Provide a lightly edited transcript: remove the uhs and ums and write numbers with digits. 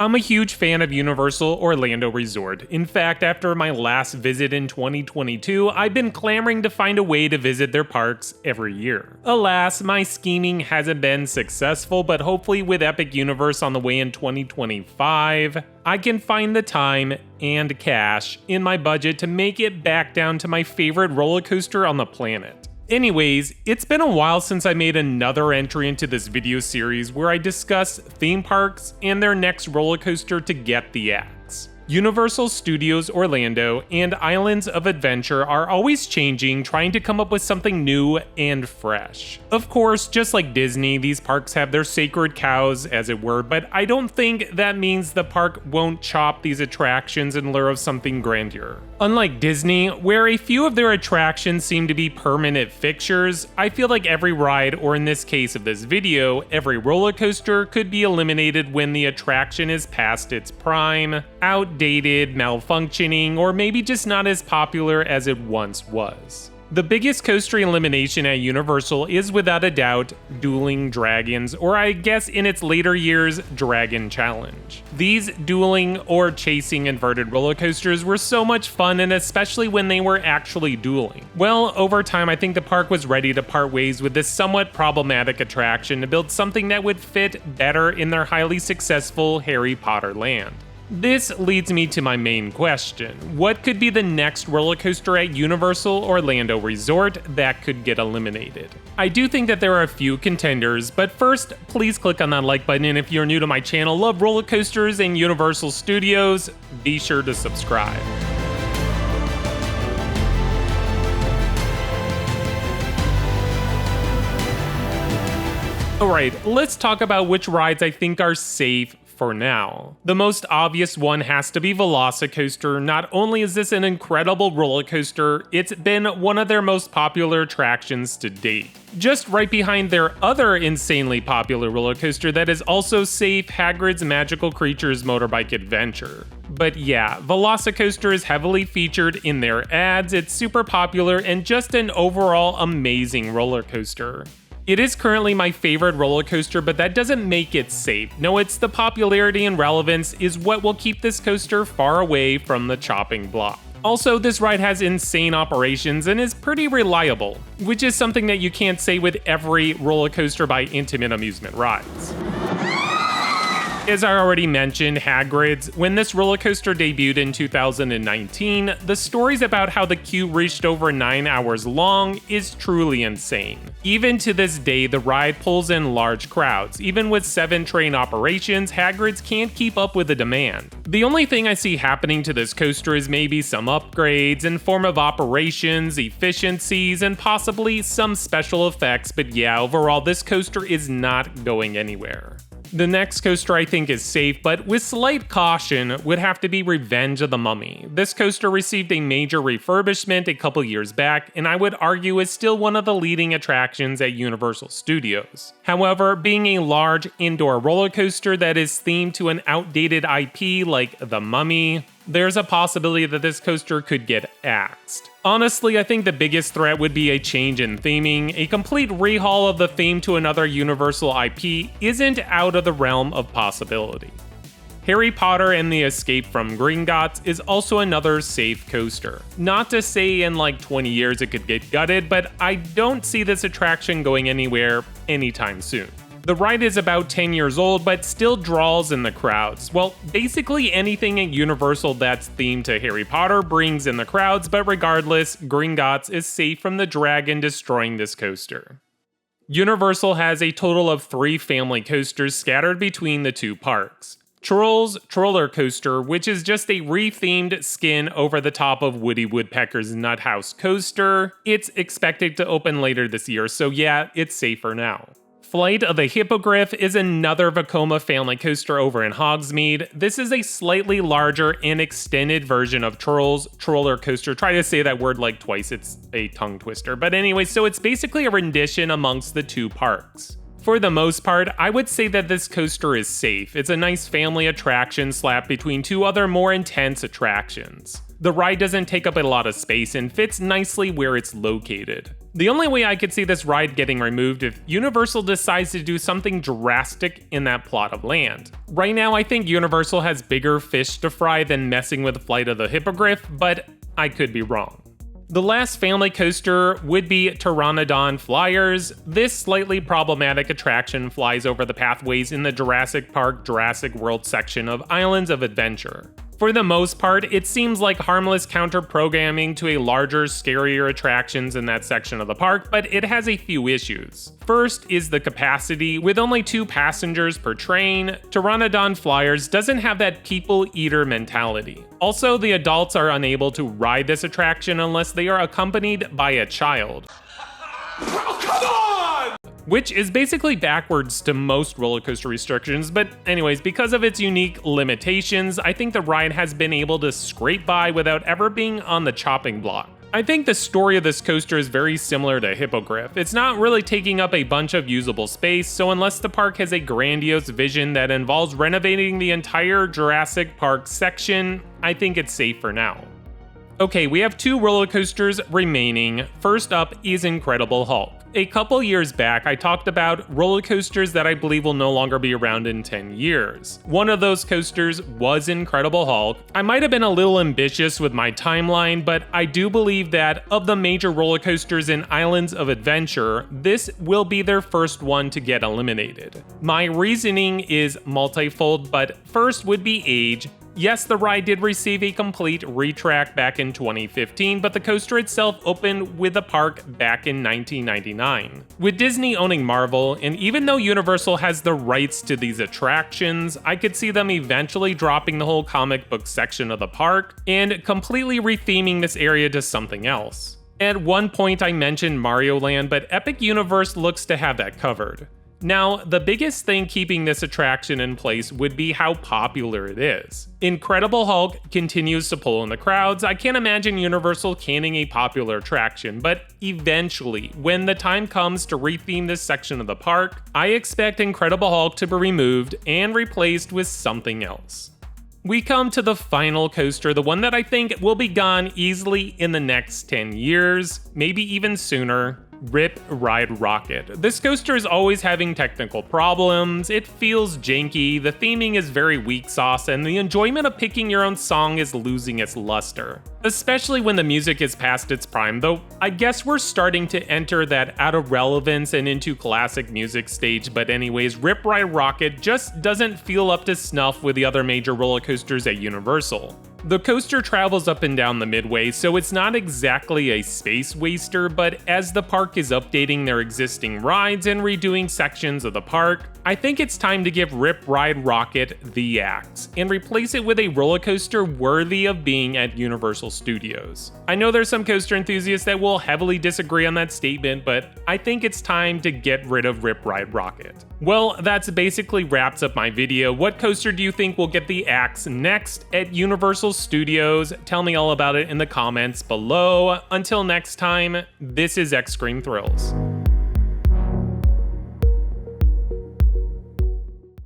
I'm a huge fan of Universal Orlando Resort. In fact, after my last visit in 2022, I've been clamoring to find a way to visit their parks every year. Alas, my scheming hasn't been successful, but hopefully with Epic Universe on the way in 2025, I can find the time and cash in my budget to make it back down to my favorite roller coaster on the planet. Anyways, it's been a while since I made another entry into this video series where I discuss theme parks and their next roller coaster to get the axe. Universal Studios Orlando and Islands of Adventure are always changing, trying to come up with something new and fresh. Of course, just like Disney, these parks have their sacred cows, as it were, but I don't think that means the park won't chop these attractions in lieu of something grandeur. Unlike Disney, where a few of their attractions seem to be permanent fixtures, I feel like every ride, or in this case of this video, every roller coaster could be eliminated when the attraction is past its prime, outdated, malfunctioning, or maybe just not as popular as it once was. The biggest coaster elimination at Universal is without a doubt Dueling Dragons, or I guess in its later years, Dragon Challenge. These dueling or chasing inverted roller coasters were so much fun, and especially when they were actually dueling. Well, over time I think the park was ready to part ways with this somewhat problematic attraction to build something that would fit better in their highly successful Harry Potter land. This leads me to my main question. What could be the next roller coaster at Universal Orlando Resort that could get eliminated? I do think that there are a few contenders, but first, please click on that like button, and if you're new to my channel, love roller coasters and Universal Studios, be sure to subscribe. Alright, let's talk about which rides I think are safe for now. The most obvious one has to be Velocicoaster. Not only is this an incredible roller coaster, it's been one of their most popular attractions to date. Just right behind their other insanely popular roller coaster that is also safe, Hagrid's Magical Creatures Motorbike Adventure. But yeah, Velocicoaster is heavily featured in their ads, it's super popular, and just an overall amazing roller coaster. It is currently my favorite roller coaster, but that doesn't make it safe. No, it's the popularity and relevance is what will keep this coaster far away from the chopping block. Also, this ride has insane operations and is pretty reliable, which is something that you can't say with every roller coaster by Intamin Amusement Rides. As I already mentioned, Hagrid's, when this roller coaster debuted in 2019, the stories about how the queue reached over 9 hours long is truly insane. Even to this day, the ride pulls in large crowds. Even with 7 train operations, Hagrid's can't keep up with the demand. The only thing I see happening to this coaster is maybe some upgrades in form of operations, efficiencies, and possibly some special effects, but yeah, overall this coaster is not going anywhere. The next coaster I think is safe, but with slight caution, would have to be Revenge of the Mummy. This coaster received a major refurbishment a couple years back, and I would argue is still one of the leading attractions at Universal Studios. However, being a large indoor roller coaster that is themed to an outdated IP like The Mummy, there's a possibility that this coaster could get axed. Honestly, I think the biggest threat would be a change in theming. A complete rehaul of the theme to another Universal IP isn't out of the realm of possibility. Harry Potter and the Escape from Gringotts is also another safe coaster. Not to say in like 20 years it could get gutted, but I don't see this attraction going anywhere anytime soon. The ride is about 10 years old, but still draws in the crowds. Well, basically anything at Universal that's themed to Harry Potter brings in the crowds, but regardless, Gringotts is safe from the dragon destroying this coaster. Universal has a total of 3 family coasters scattered between the 2 parks. Trolls Troller Coaster, which is just a re-themed skin over the top of Woody Woodpecker's Nut House coaster. It's expected to open later this year, so yeah, it's safer now. Flight of the Hippogriff is another Vekoma family coaster over in Hogsmeade. This is a slightly larger and extended version of Trolls Troller Coaster. Try to say that word like twice, it's a tongue twister. But anyway, so it's basically a rendition amongst the 2 parks. For the most part, I would say that this coaster is safe. It's a nice family attraction slapped between 2 other more intense attractions. The ride doesn't take up a lot of space and fits nicely where it's located. The only way I could see this ride getting removed if Universal decides to do something drastic in that plot of land. Right now, I think Universal has bigger fish to fry than messing with Flight of the Hippogriff, but I could be wrong. The last family coaster would be Pteranodon Flyers. This slightly problematic attraction flies over the pathways in the Jurassic Park Jurassic World section of Islands of Adventure. For the most part, it seems like harmless counter-programming to a larger, scarier attractions in that section of the park, but it has a few issues. First is the capacity. With only 2 passengers per train, Pteranodon Flyers doesn't have that people-eater mentality. Also, the adults are unable to ride this attraction unless they are accompanied by a child. Oh, come on! Which is basically backwards to most roller coaster restrictions, but anyways, because of its unique limitations, I think the ride has been able to scrape by without ever being on the chopping block. I think the story of this coaster is very similar to Hippogriff. It's not really taking up a bunch of usable space, so unless the park has a grandiose vision that involves renovating the entire Jurassic Park section, I think it's safe for now. Okay, we have 2 roller coasters remaining. First up is Incredible Hulk. A couple years back, I talked about roller coasters that I believe will no longer be around in 10 years. One of those coasters was Incredible Hulk. I might have been a little ambitious with my timeline, but I do believe that of the major roller coasters in Islands of Adventure, this will be their first one to get eliminated. My reasoning is multifold, but first would be age. Yes, the ride did receive a complete retrack back in 2015, but the coaster itself opened with the park back in 1999. With Disney owning Marvel, and even though Universal has the rights to these attractions, I could see them eventually dropping the whole comic book section of the park and completely retheming this area to something else. At one point I mentioned Mario Land, but Epic Universe looks to have that covered. Now, the biggest thing keeping this attraction in place would be how popular it is. Incredible Hulk continues to pull in the crowds. I can't imagine Universal canning a popular attraction, but eventually, when the time comes to retheme this section of the park, I expect Incredible Hulk to be removed and replaced with something else. We come to the final coaster, the one that I think will be gone easily in the next 10 years, maybe even sooner. Rip Ride Rocket. This coaster is always having technical problems, it feels janky, the theming is very weak sauce, and the enjoyment of picking your own song is losing its luster. Especially when the music is past its prime, though I guess we're starting to enter that out of relevance and into classic music stage, but anyways, Rip Ride Rocket just doesn't feel up to snuff with the other major roller coasters at Universal. The coaster travels up and down the midway, so it's not exactly a space waster, but as the park is updating their existing rides and redoing sections of the park, I think it's time to give Rip Ride Rocket the axe and replace it with a roller coaster worthy of being at Universal Studios. I know there's some coaster enthusiasts that will heavily disagree on that statement, but I think it's time to get rid of Rip Ride Rocket. Well, that's basically wraps up my video. What coaster do you think will get the axe next at Universal Studios? Tell me all about it in the comments below. Until next time, this is X Scream Thrills.